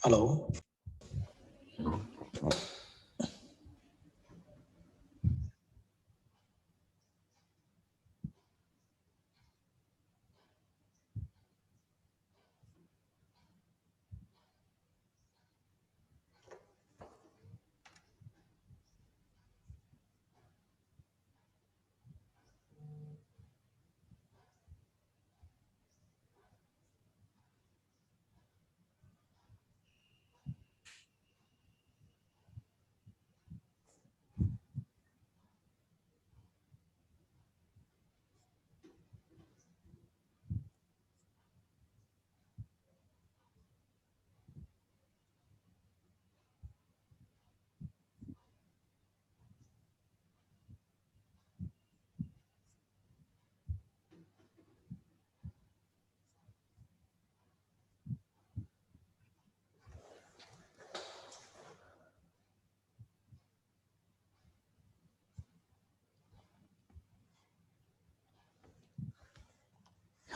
Hello.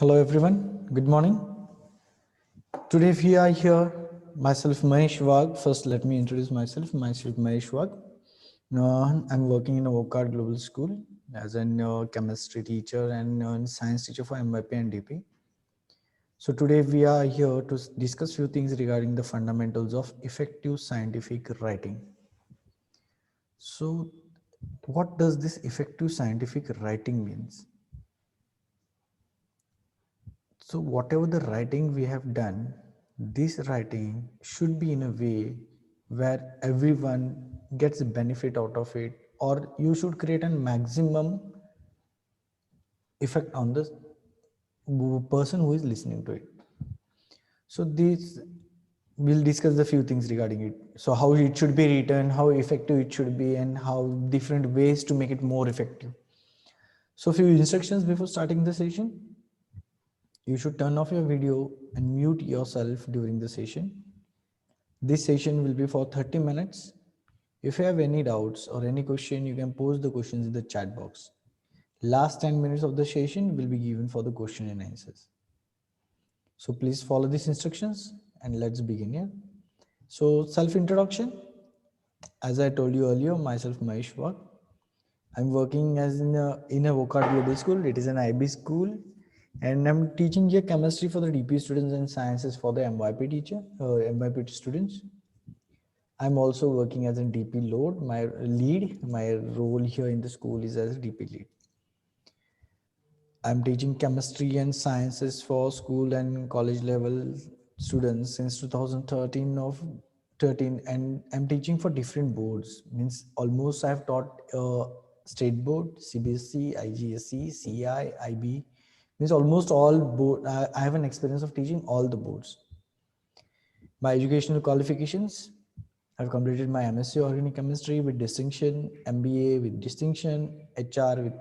Hello everyone, good morning. Today we are here, myself Mahesh Wagh. First let me introduce myself Mahesh Wagh. I'm working in a Wockhardt Global School as a chemistry teacher and science teacher for MYP and DP. So today we are here to discuss few things regarding the fundamentals of effective scientific writing. So what does this effective scientific writing means? So whatever the writing we have done, this writing should be in a way where everyone gets benefit out of it, or you should create a maximum effect on the person who is listening to it. So this we'll discuss the few things regarding it. So how it should be written, how effective it should be, and how different ways to make it more effective. So few instructions before starting the session. You should turn off your video and mute yourself during the session. This session will be for 30 minutes. If you have any doubts or any question, you can post the questions in the chat box. Last 10 minutes of the session will be given for the question and answers. So please follow these instructions and let's begin here. So self-introduction. As I told you earlier, myself Mahesh Wagh. I'm working as in a Wockhardt Global School. It is an IB school, and I'm teaching here chemistry for the DP students and sciences for the MYP students. I'm also working as a DP load. My role here in the school is as a DP lead. I'm teaching chemistry and sciences for school and college level students since 2013 and I'm teaching for different boards. Means almost I've taught state board, CBSE, IGSE, CI, IB. Means almost all board. I have an experience of teaching all the boards. My educational qualifications: I've completed my MSc Organic Chemistry with distinction, MBA with distinction, HR with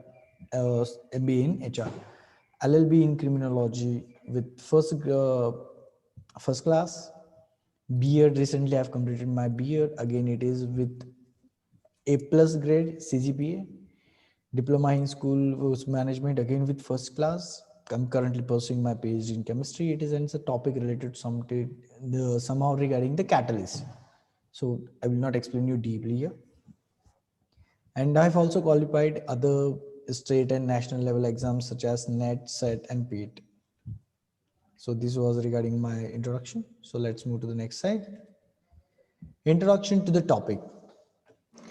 MBA in HR, LLB in Criminology with first class. B.Ed, recently I've completed my B.Ed. Again, it is with A plus grade CGPA. Diploma in School Management, again with first class. I'm currently pursuing my PhD in chemistry. It is and it's a topic related somehow regarding the catalyst. So I will not explain you deeply here. And I've also qualified other state and national level exams such as NET, SET, and PET. So this was regarding my introduction. So let's move to the next slide. Introduction to the topic.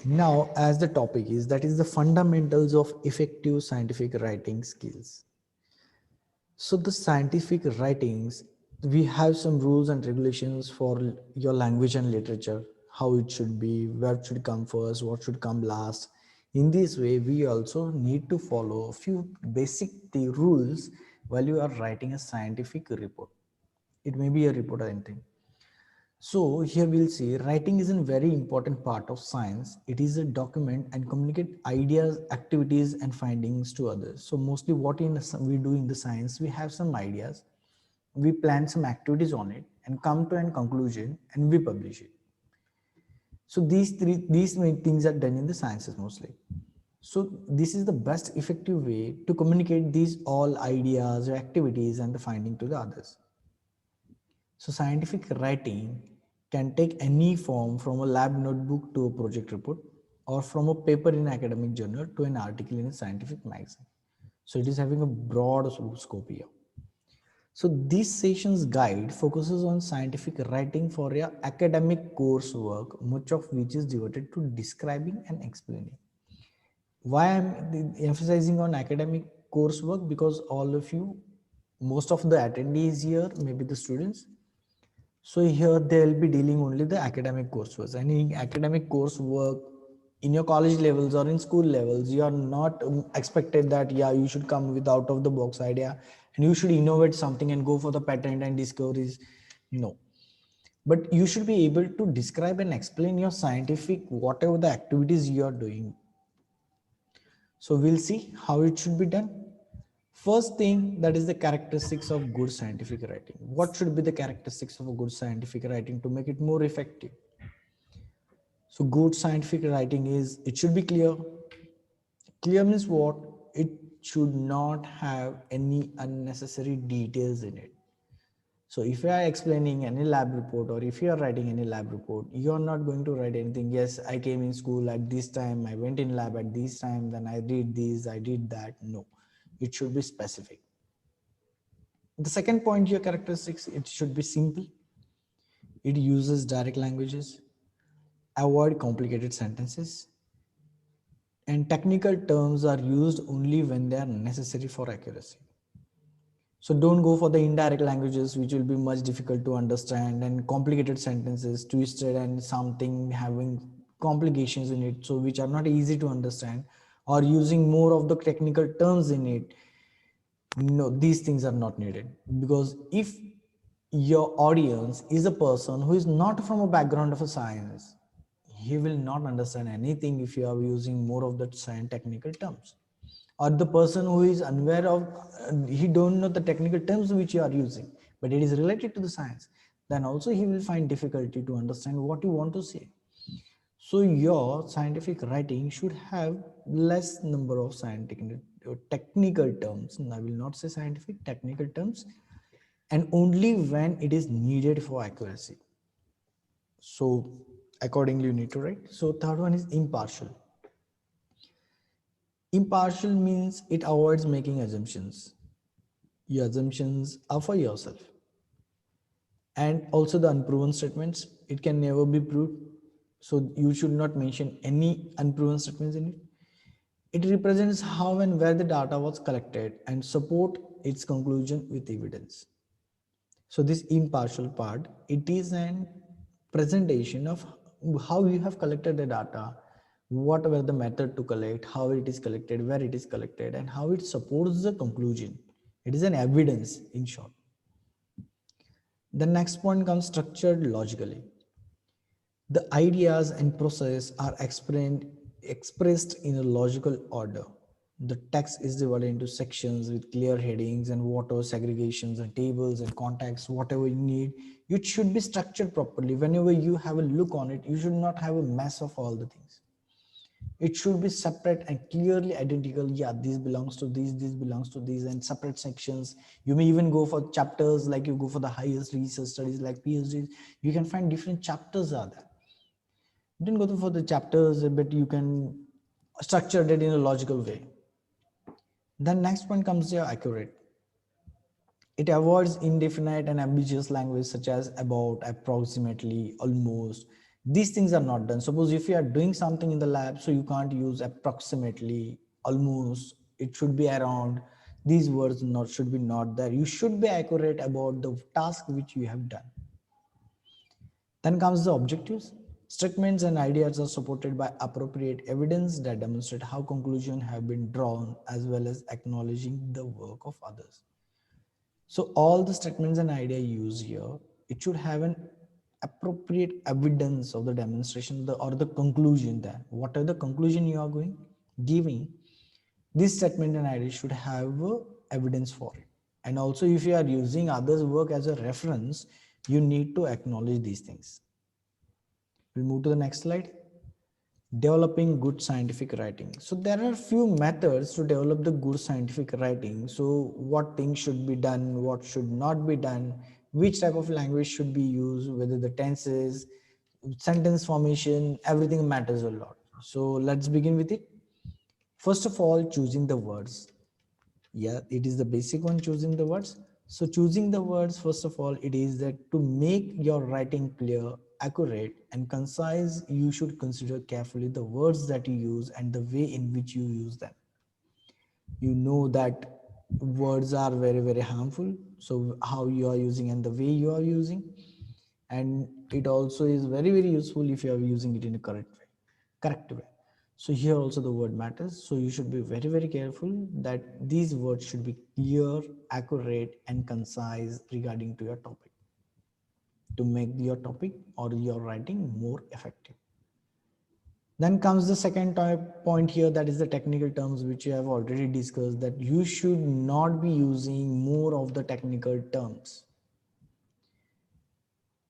Now, as the topic is, that is the fundamentals of effective scientific writing skills. So the scientific writings, we have some rules and regulations for your language and literature, how it should be, where should come first, what should come last. In this way, we also need to follow a few basic rules while you are writing a scientific report. It may be a report or anything. So here we'll see writing is a very important part of science. It is a document and communicate ideas, activities and findings to others. So mostly what we do in the science, we have some ideas, we plan some activities on it and come to a conclusion and we publish it. So these main things are done in the sciences mostly. So this is the best effective way to communicate these all ideas, activities and the finding to the others. So scientific writing can take any form from a lab notebook to a project report, or from a paper in academic journal to an article in a scientific magazine. So it is having a broad scope here. So this session's guide focuses on scientific writing for your academic coursework, much of which is devoted to describing and explaining. Why I'm emphasizing on academic coursework? Because all of you, most of the attendees here, maybe the students, so here they'll be dealing only the academic coursework. And in academic coursework, in your college levels or in school levels, you are not expected that yeah you should come with out of the box idea and you should innovate something and go for the patent and discoveries. No, but you should be able to describe and explain your scientific whatever the activities you are doing. So we'll see how it should be done. First thing, that is the characteristics of good scientific writing. What should be the characteristics of a good scientific writing to make it more effective? So good scientific writing is, it should be clear. Clear means what? It should not have any unnecessary details in it. So if you are explaining any lab report, or if you are writing any lab report, you are not going to write anything. Yes, I came in school at this time, I went in lab at this time, then I did this, I did that. No, it should be specific. The second point, your characteristics, it should be simple. It uses direct languages, avoid complicated sentences, and technical terms are used only when they are necessary for accuracy. So don't go for the indirect languages, which will be much difficult to understand, and complicated sentences, twisted and something having complications in it, so which are not easy to understand, or using more of the technical terms in it. No, these things are not needed, because if your audience is a person who is not from a background of a science, he will not understand anything if you are using more of the science technical terms. Or the person who is unaware of, he don't know the technical terms which you are using, but it is related to the science, then also he will find difficulty to understand what you want to say. So your scientific writing should have less number of scientific technical terms. I will not say scientific, technical terms, and only when it is needed for accuracy. So accordingly you need to write. So third one is impartial. Impartial means it avoids making assumptions. Your assumptions are for yourself. And also the unproven statements, it can never be proved. So you should not mention any unproven statements in it. It represents how and where the data was collected and support its conclusion with evidence. So this impartial part, it is an presentation of how you have collected the data, what were the method to collect, how it is collected, where it is collected, and how it supports the conclusion. It is an evidence in short. The next point comes structured logically. The ideas and process are expressed in a logical order. The text is divided into sections with clear headings and water segregations and tables and contacts, whatever you need. It should be structured properly. Whenever you have a look on it, you should not have a mess of all the things. It should be separate and clearly identical. Yeah, this belongs to this belongs to this, and separate sections. You may even go for chapters, like you go for the highest research studies like PhDs. You can find different chapters are there. You didn't go for the chapters, but you can structure it in a logical way. Then next one comes to accurate. It avoids indefinite and ambiguous language such as about, approximately, almost. These things are not done. Suppose if you are doing something in the lab, so you can't use approximately, almost, it should be around. These words not should be not there. You should be accurate about the task which you have done. Then comes the objectives. Statements and ideas are supported by appropriate evidence that demonstrate how conclusions have been drawn, as well as acknowledging the work of others. So all the statements and idea used here, it should have an appropriate evidence of the demonstration or the conclusion, that whatever the conclusion you are giving, this statement and idea should have evidence for it. And also if you are using others' work as a reference, you need to acknowledge these things. We'll move to the next slide. Developing good scientific writing. So there are few methods to develop the good scientific writing. So what things should be done, what should not be done, which type of language should be used, whether the tenses, sentence formation, everything matters a lot. So let's begin with it. First of all, choosing the words. Yeah, it is the basic one, choosing the words. So choosing the words, first of all, it is that to make your writing clear, accurate and concise, you should consider carefully the words that you use and the way in which you use them. You know that words are very, very harmful, so how you are using and the way you are using, and it also is very, very useful if you are using it in a correct way. So here also the word matters, so you should be very, very careful that these words should be clear, accurate and concise regarding to your topic, to make your topic or your writing more effective. Then comes the second point here, that is the technical terms, which you have already discussed, that you should not be using more of the technical terms.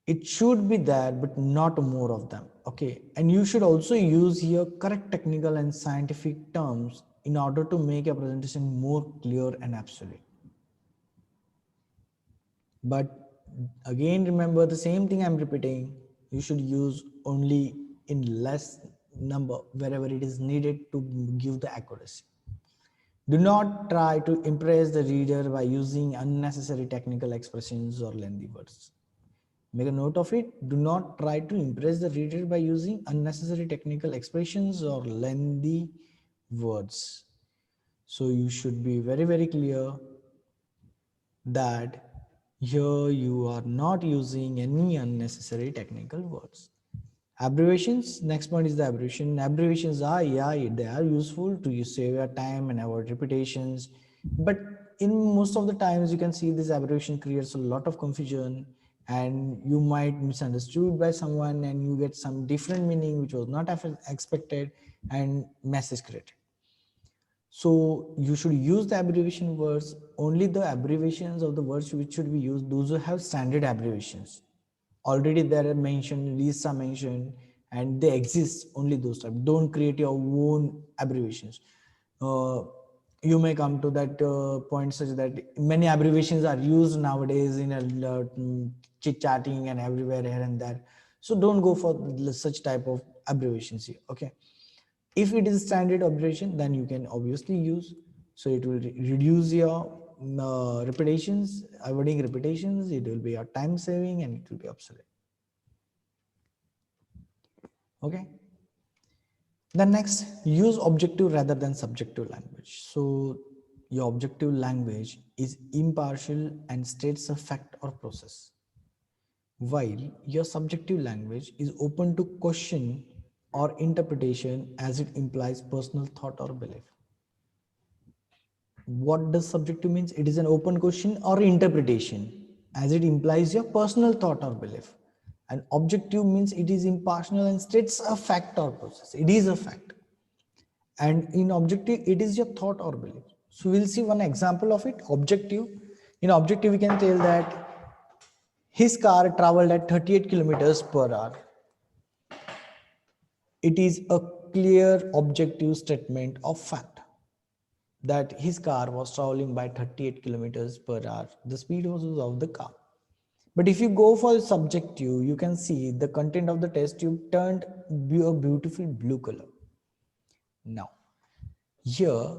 It should be there, but not more of them. Okay. And you should also use here correct technical and scientific terms in order to make a presentation more clear and absolute. But again, remember the same thing I'm repeating. You should use only in less number wherever it is needed to give the accuracy. Do not try to impress the reader by using unnecessary technical expressions or lengthy words. Make a note of it. Do not try to impress the reader by using unnecessary technical expressions or lengthy words. So you should be very, very clear that here you are not using any unnecessary technical words. Abbreviations, next point is the abbreviation. Abbreviations are, yeah, they are useful to save your time and avoid repetitions, but in most of the times you can see this abbreviation creates a lot of confusion and you might misunderstood by someone and you get some different meaning which was not expected and mess is created. So you should use the abbreviation words, only the abbreviations of the words which should be used, those who have standard abbreviations. Already there are mentioned, lists are mentioned, and they exist, only those type. Don't create your own abbreviations. You may come to that point such that many abbreviations are used nowadays in chit chatting and everywhere here and there. So don't go for such type of abbreviations here. Okay. If it is standard abbreviation, then you can obviously use. So it will reduce your repetitions, avoiding repetitions. It will be your time saving and it will be obsolete. Okay. Then next, use objective rather than subjective language. So your objective language is impartial and states a fact or process, while your subjective language is open to question or interpretation as it implies personal thought or belief. What does subjective means? It is an open question or interpretation as it implies your personal thought or belief. And objective means it is impartial and states a fact or process. It is a fact. And in objective, it is your thought or belief. So we'll see one example of it. Objective. In objective, we can tell that his car traveled at 38 kilometers per hour. It is a clear objective statement of fact that his car was traveling by 38 kilometers per hour. The speed was of the car. But if you go for subjective, you can see the content of the test tube turned a beautiful blue color. Now, here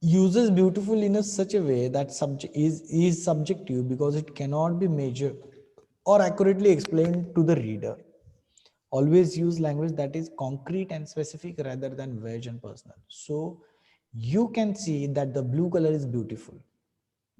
uses beautiful in such a way that subject is subjective because it cannot be measured or accurately explained to the reader. Always use language that is concrete and specific rather than vague and personal. So you can see that the blue color is beautiful,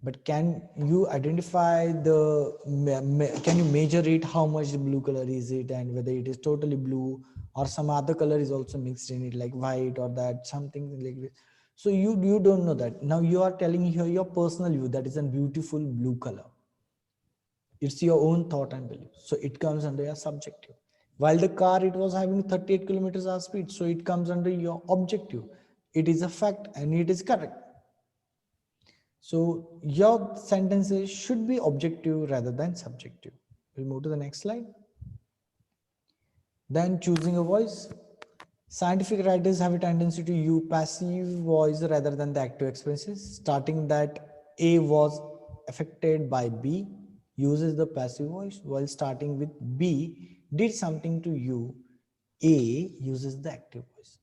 but can you identify can you measure it, how much the blue color is it, and whether it is totally blue or some other color is also mixed in it, like white or that something like this. So you don't know that. Now you are telling here your personal view that is a beautiful blue color. It's your own thought and belief, so it comes under your subjective. While the car, it was having 38 kilometers per speed, so it comes under your objective. It is a fact and it is correct. So your sentences should be objective rather than subjective. We'll move to the next slide. Then choosing a voice. Scientific writers have a tendency to use passive voice rather than the active expressions, starting that A was affected by B uses the passive voice, while starting with B did something to you, A uses the active voice.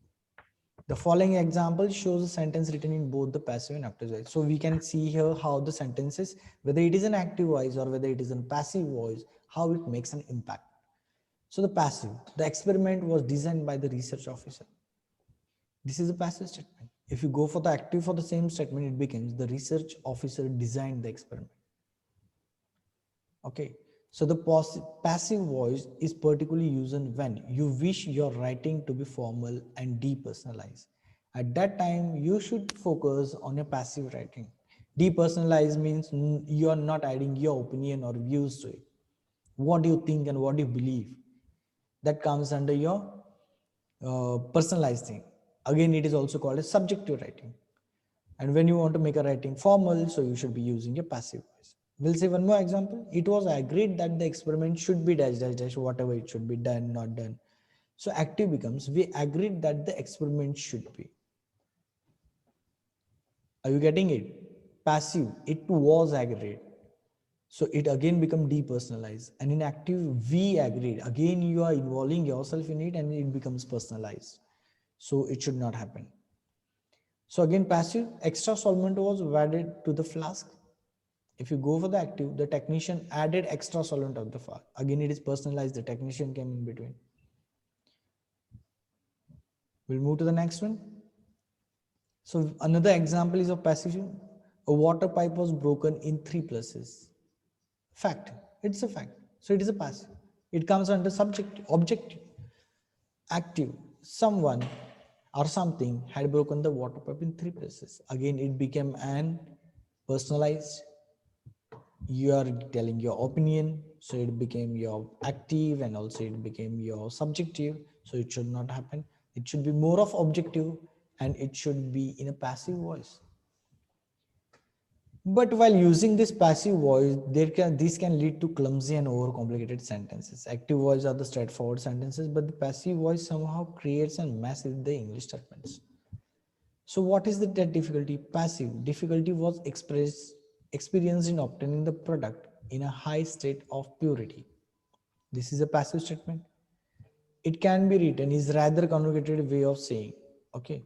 The following example shows a sentence written in both the passive and active voice. So we can see here how the sentences, whether it is an active voice or whether it is a passive voice, how it makes an impact. So the passive, the experiment was designed by the research officer. This is a passive statement. If you go for the active for the same statement, it becomes the research officer designed the experiment. Okay. So the passive voice is particularly used when you wish your writing to be formal and depersonalized. At that time, you should focus on your passive writing. Depersonalized means you are not adding your opinion or views to it. What do you think and what do you believe? That comes under your personalized thing. Again, it is also called as subjective writing. And when you want to make a writing formal, so you should be using a passive voice. We'll see one more example. It was agreed that the experiment should be dash dash dash, whatever it should be done, not done. So active becomes we agreed that the experiment should be. Are you getting it? Passive, it was agreed. So it again become depersonalized. And in active, we agreed. Again, you are involving yourself in it and it becomes personalized. So it should not happen. So again, passive, extra solvent was added to the flask. If you go for the active, the technician added extra solvent of the flask. Again, it is personalized. The technician came in between. We'll move to the next one. So another example is of passive. A water pipe was broken in 3 places. Fact. It's a fact. So it is a passive. It comes under subject, objective. Active. Someone or something had broken the water pipe in 3 places. Again, it became an personalized. You are telling your opinion, so it became your active, and also it became your subjective. So it should not happen. It should be more of objective, and it should be in a passive voice. But while using this passive voice, this can lead to clumsy and overcomplicated sentences. Active voice are the straightforward sentences, but the passive voice somehow creates a mess with the English statements. So what is that difficulty? Passive difficulty was experienced in obtaining the product in a high state of purity. This is a passive statement. It can be written is rather conjugated way of saying. Okay.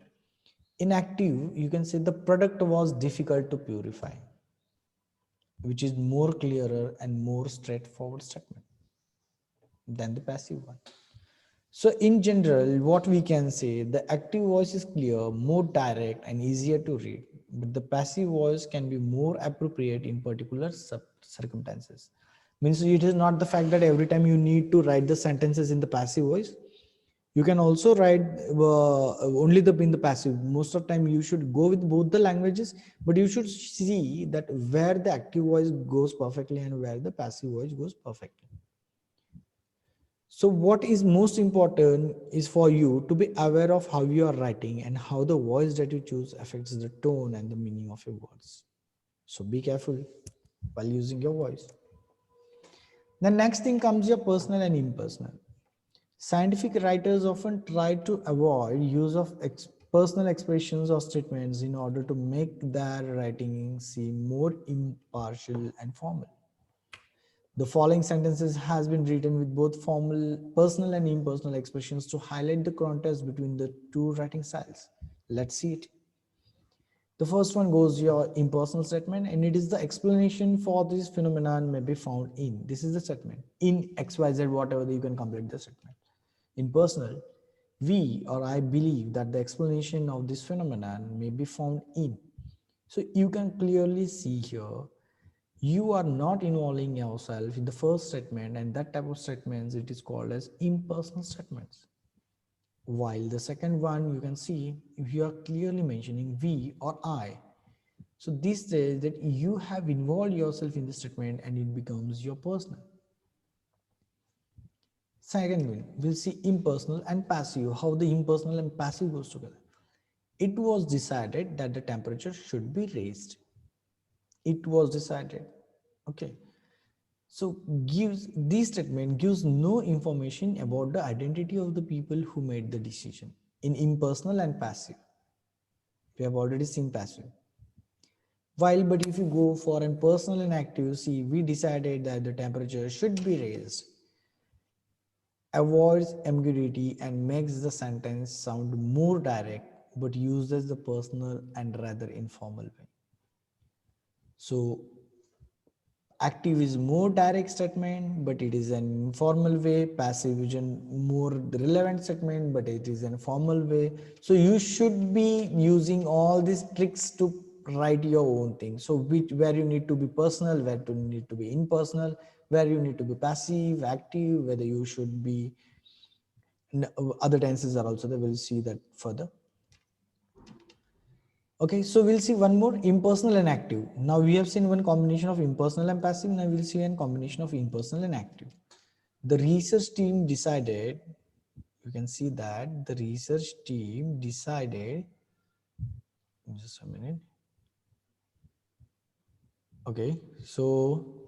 In active, you can say the product was difficult to purify, which is more clearer and more straightforward statement than the passive one. So in general, what we can say, the active voice is clear, more direct and easier to read, but the passive voice can be more appropriate in particular circumstances. Means it is not the fact that every time you need to write the sentences in the passive voice. You can also write only in the passive. Most of the time you should go with both the languages, but you should see that where the active voice goes perfectly and where the passive voice goes perfectly. So what is most important is for you to be aware of how you are writing and how the voice that you choose affects the tone and the meaning of your words. So be careful while using your voice. The next thing comes your personal and impersonal. Scientific writers often try to avoid use of personal expressions or statements in order to make their writing seem more impartial and formal. The following sentences has been written with both formal, personal and impersonal expressions to highlight the contrast between the two writing styles. Let's see it. The first one goes your impersonal statement, and it is the explanation for this phenomenon may be found in. This is the statement. In XYZ, whatever, you can complete the statement. In personal, we or I believe that the explanation of this phenomenon may be found in. So you can clearly see here, you are not involving yourself in the first statement, and that type of statements, it is called as impersonal statements. While the second one, you can see if you are clearly mentioning we or I. So this says that you have involved yourself in the statement and it becomes your personal. Second one, we'll see impersonal and passive, how the impersonal and passive goes together. It was decided that the temperature should be raised. It was decided. Okay. So this statement gives no information about the identity of the people who made the decision. In impersonal and passive, we have already seen passive. While, but if you go for an personal and active, see, we decided that the temperature should be raised, avoids ambiguity and makes the sentence sound more direct, but uses the personal and rather informal way. So active is more direct statement, but it is an informal way. Passive is a more relevant statement, but it is an formal way. So you should be using all these tricks to write your own thing. So where you need to be personal, where you need to be impersonal, where you need to be passive, active, whether you should be other tenses are also there. We'll see that further. Okay, so we'll see one more, impersonal and active. Now we have seen one combination of impersonal and passive. Now we'll see a combination of impersonal and active. The research team decided, you can see that the research team decided, just a minute. Okay, so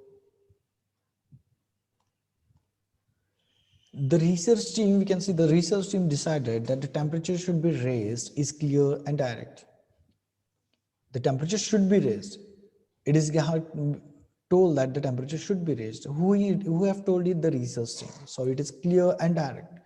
the research team, we can see the research team decided that the temperature should be raised is clear and direct. The temperature should be raised. It is told that the temperature should be raised. Who have told it? The research team. So it is clear and direct.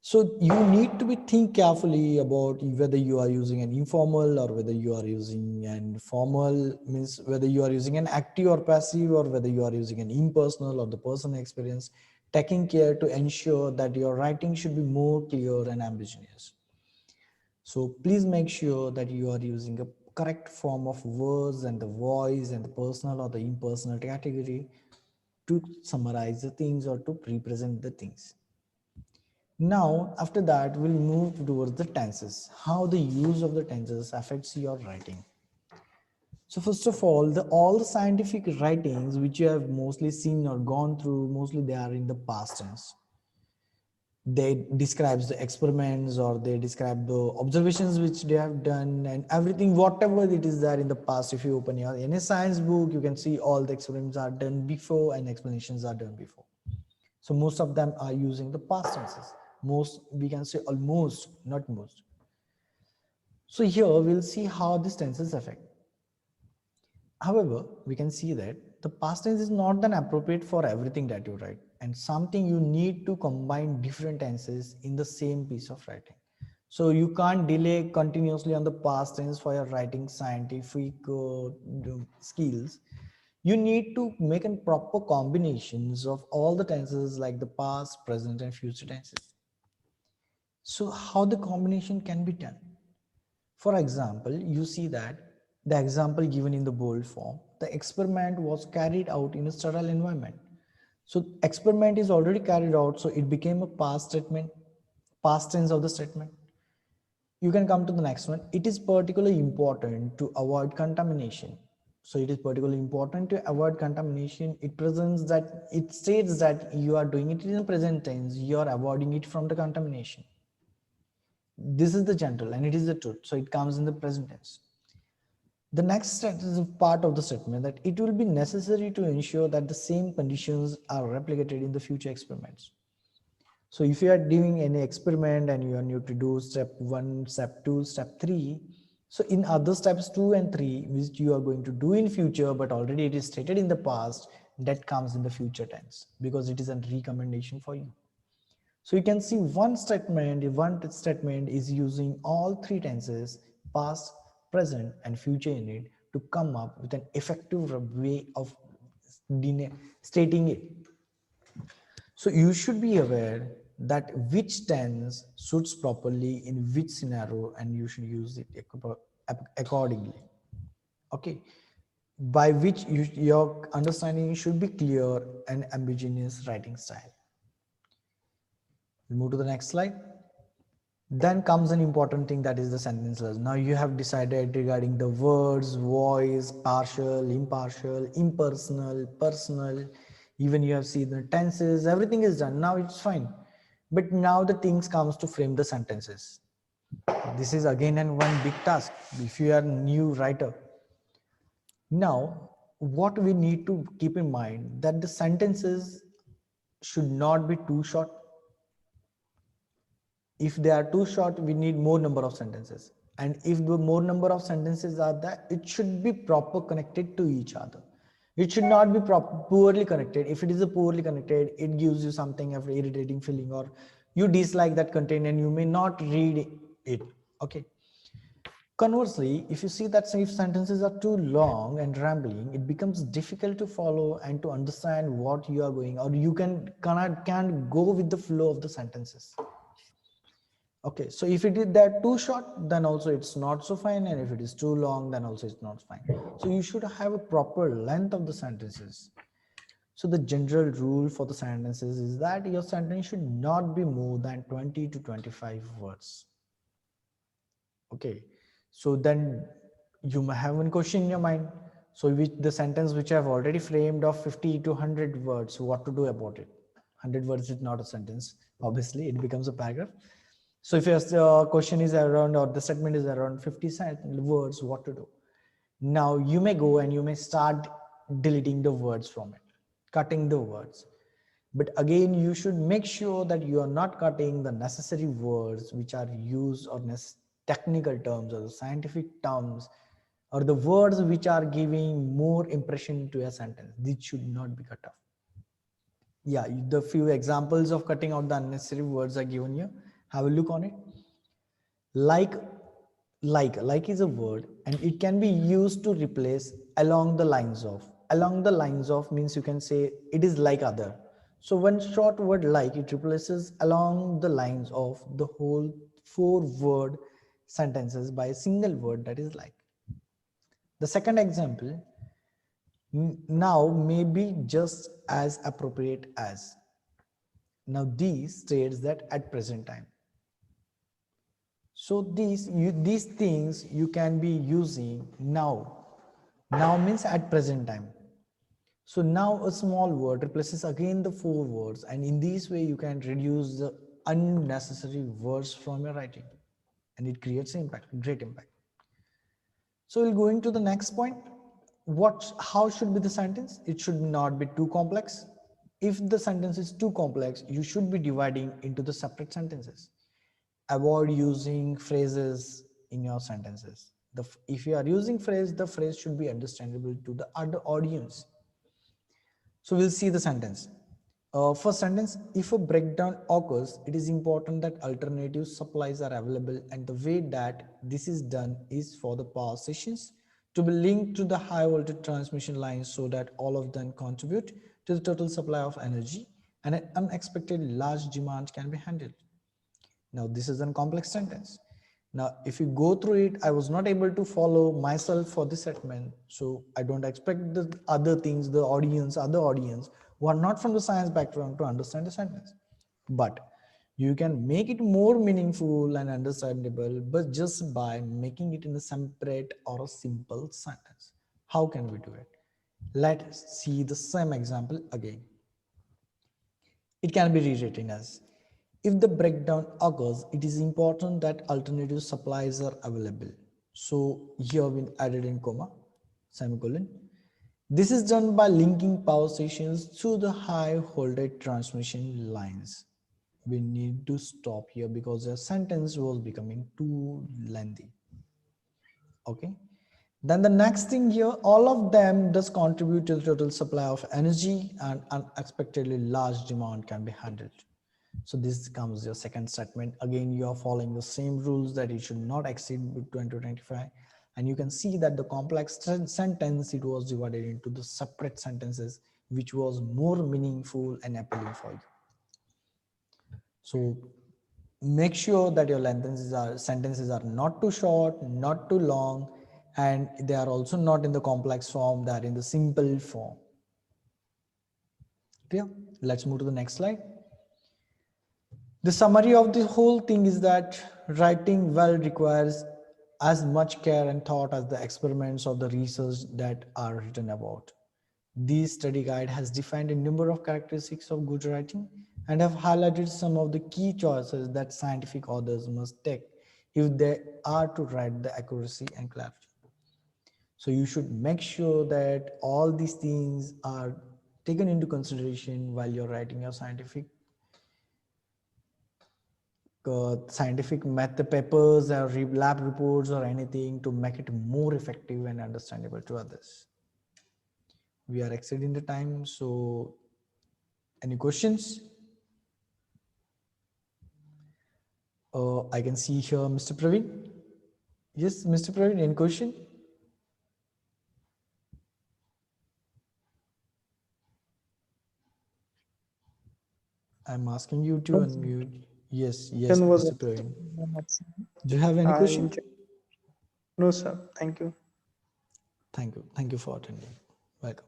So you need to be think carefully about whether you are using an informal or whether you are using an formal, means whether you are using an active or passive, or whether you are using an impersonal or the personal experience, taking care to ensure that your writing should be more clear and ambiguous. So please make sure that you are using a correct form of words and the voice and the personal or the impersonal category to summarize the things or to represent the things. Now, after that, we'll move towards the tenses, how the use of the tenses affects your writing. So first of all the scientific writings which you have mostly seen or gone through, mostly they are in the past tense. They describes the experiments or they describe the observations which they have done and everything, whatever it is there in the past. If you open your any science book, you can see all the experiments are done before and explanations are done before. So most of them are using the past tenses. Most, we can say almost, not most. So here we'll see how these tenses affect. However, we can see that the past tense is not then appropriate for everything that you write, and something you need to combine different tenses in the same piece of writing. So you can't delay continuously on the past tense for your writing scientific skills. You need to make a proper combinations of all the tenses like the past, present, and future tenses. So how the combination can be done? For example, you see that the example given in the bold form, the experiment was carried out in a sterile environment. So experiment is already carried out, so it became a past statement, past tense of the statement. You can come to the next one. It is particularly important to avoid contamination. So it is particularly important to avoid contamination. It presents that, it states that you are doing it in the present tense, you are avoiding it from the contamination. This is the general and it is the truth. So it comes in the present tense. The next is a part of the statement that it will be necessary to ensure that the same conditions are replicated in the future experiments. So if you are doing any experiment and you need to do step 1, step 2, step 3, so in other steps 2 and 3, which you are going to do in future, but already it is stated in the past, that comes in the future tense because it is a recommendation for you. So you can see one statement is using all three tenses, past, present, and future in it to come up with an effective way of stating it. So you should be aware that which tense suits properly in which scenario and you should use it accordingly. Okay. By which your understanding should be clear and ambiguous writing style. We'll move to the next slide. Then comes an important thing, that is the sentences. Now you have decided regarding the words, voice, partial, impartial, impersonal, personal, even you have seen the tenses, everything is done. Now it's fine. But now the things comes to frame the sentences. This is again and one big task if you are a new writer. Now, what we need to keep in mind that the sentences should not be too short. If they are too short, we need more number of sentences. And if the more number of sentences are there, it should be proper connected to each other. It should not be poorly connected. If it is a poorly connected, it gives you something of irritating feeling, or you dislike that content and you may not read it. Okay. Conversely, if you see that if sentences are too long and rambling, it becomes difficult to follow and to understand what you are going, or you can't go with the flow of the sentences. Okay, so if it is that too short, then also it's not so fine, and if it is too long, then also it's not fine. So you should have a proper length of the sentences. So the general rule for the sentences is that your sentence should not be more than 20 to 25 words. Okay, so then you may have one question in your mind. So with the sentence which I have already framed of 50 to 100 words, what to do about it? 100 words is not a sentence. Obviously, it becomes a paragraph. So if your question is around, or the segment is around 50 words, what to do? Now you may go and you may start deleting the words from it, cutting the words. But again, you should make sure that you are not cutting the necessary words which are used, or technical terms or the scientific terms, or the words which are giving more impression to a sentence. This should not be cut off. Yeah, the few examples of cutting out the unnecessary words are given here. Have a look on it. Like is a word, and it can be used to replace along the lines of. Along the lines of means you can say it is like other. So one short word like, it replaces along the lines of the whole 4-word sentences by a single word, that is like. The second example, now may be just as appropriate as. Now these states that at present time. So these things you can be using now. Now means at present time. So now a small word replaces again the 4 words, and in this way you can reduce the unnecessary words from your writing, and it creates impact, great impact. So we'll go into the next point. How should be the sentence? It should not be too complex. If the sentence is too complex, you should be dividing into the separate sentences. Avoid using phrases in your sentences. If you are using phrase, the phrase should be understandable to the other audience. So we'll see the sentence. First sentence, if a breakdown occurs, it is important that alternative supplies are available, and the way that this is done is for the power stations to be linked to the high voltage transmission lines so that all of them contribute to the total supply of energy, and an unexpected large demand can be handled. Now this is a complex sentence. Now if you go through it, I was not able to follow myself for this segment, so I don't expect the other things, the other audience who are not from the science background to understand the sentence. But you can make it more meaningful and understandable, but just by making it in a separate or a simple sentence. How can we do it? Let's see the same example again. It can be rewritten as, if the breakdown occurs, it is important that alternative supplies are available. So here we added in comma, semicolon. This is done by linking power stations to the high voltage transmission lines. We need to stop here because the sentence was becoming too lengthy. Okay. Then the next thing here, all of them does contribute to the total supply of energy, and unexpectedly large demand can be handled. So this comes your second statement. Again, you are following the same rules that it should not exceed 20 to 25. And you can see that the complex sentence, it was divided into the separate sentences, which was more meaningful and appealing for you. So make sure that your sentences are not too short, not too long, and they are also not in the complex form, they are in the simple form. Clear? Let's move to the next slide. The summary of the whole thing is that writing well requires as much care and thought as the experiments or the research that are written about. This study guide has defined a number of characteristics of good writing and have highlighted some of the key choices that scientific authors must take if they are to write the accuracy and clarity. So you should make sure that all these things are taken into consideration while you're writing your scientific scientific method papers or lab reports or anything to make it more effective and understandable to others. We are exceeding the time, so any questions? I can see here Mr. Praveen. Yes, Mr. Praveen, any question? I'm asking you to unmute. Yes, yes, Was Mr. Praveen. it? Do you have any I question? enjoy. No, sir. Thank you. Thank you. Thank you for attending. Welcome.